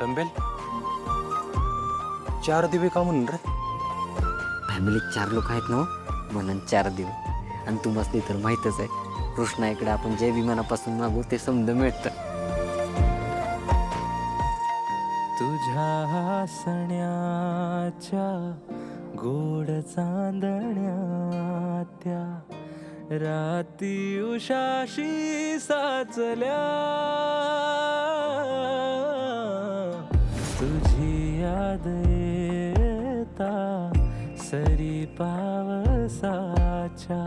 Dumbbell 4 दिवे का म्हणून रे? फॅमिलीत 4 लोक आहेत ना, म्हणून 4 दिवे. आणि तू बसली तर माहीतच आहे, कृष्णा आपण जे विमानापासून मागू ते समज मिळतं. तुझ्या हसण्याच्या गोड चांदण्या त्या राती उषाशी साचल्या, तुझी याद येता सरी पावसाच्या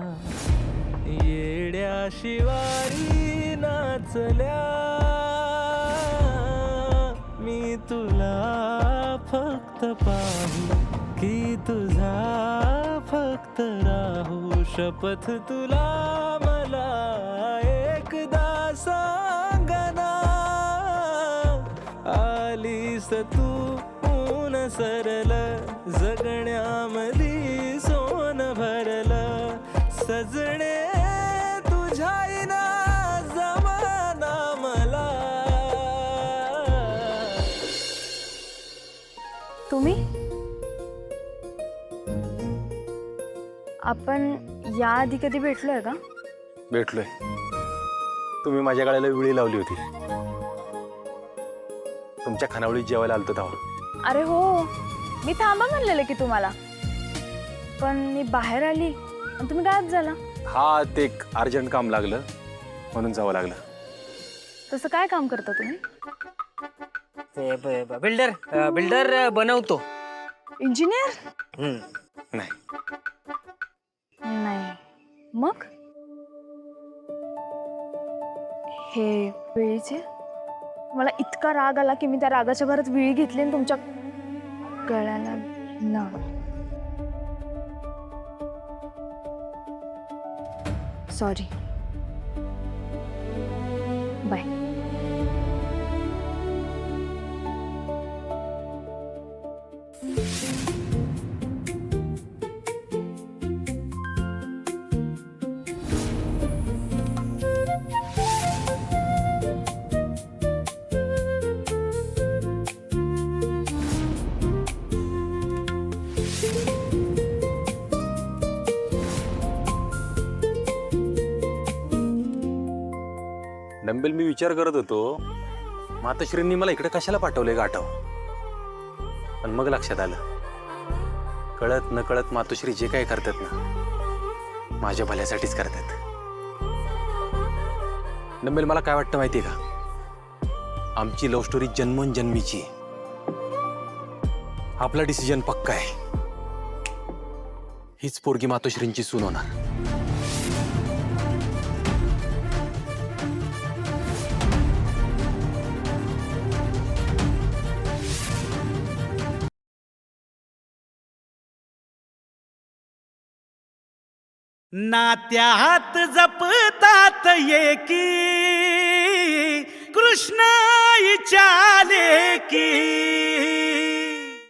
येड्या शिवारी नाचल्या. मी तुला फक्त पाहू की तुझा फक्त राहू, शपथ तुला मला एकदा सांगना. आलीस तू ऊन सरल जगण्यामधी सोन भरलं, सजणे तुझ्या इना जमाना मला. तुम्ही आपण याआधी कधी भेटलोय का? भेटलोय. तुम्ही माझ्या गळ्याला विळी लावली होती तुमच्या खानावळीत जेवायला आलतो तेव्हा. अरे हो, मी थांबा म्हणलेलं की तुम्हाला, पण मी बाहेर आली आणि तुम्ही गायब झाला. हा, ते एक अर्जंट काम लागलं म्हणून जावं लागलं. तसं काय काम करता तुम्ही? बिल्डर बनवतो. इंजिनियर? नाही. नाही. मग हे विळीचे मला इतका राग आला की मी त्या रागाच्या भरात विळी घेतली आणि तुमच्या गळ्याला लावली. सॉरी. बाय. डंबेल, मी विचार करत होतो मातोश्रींनी मला इकडे कशाला पाठवले गाठव, पण मग लक्षात आलं, कळत न कळत मातोश्री जे काही करतात ना माझ्या भल्यासाठीच करतात. डंबेल, मला काय वाटतं माहितीये का, आमची लव्ह स्टोरी जन्मोन जन्मीची. आपला डिसिजन पक्का आहे. हीच पोरगी मातोश्रींची सून होणार. नात्यात जपतात एकी कृष्ण इचाले की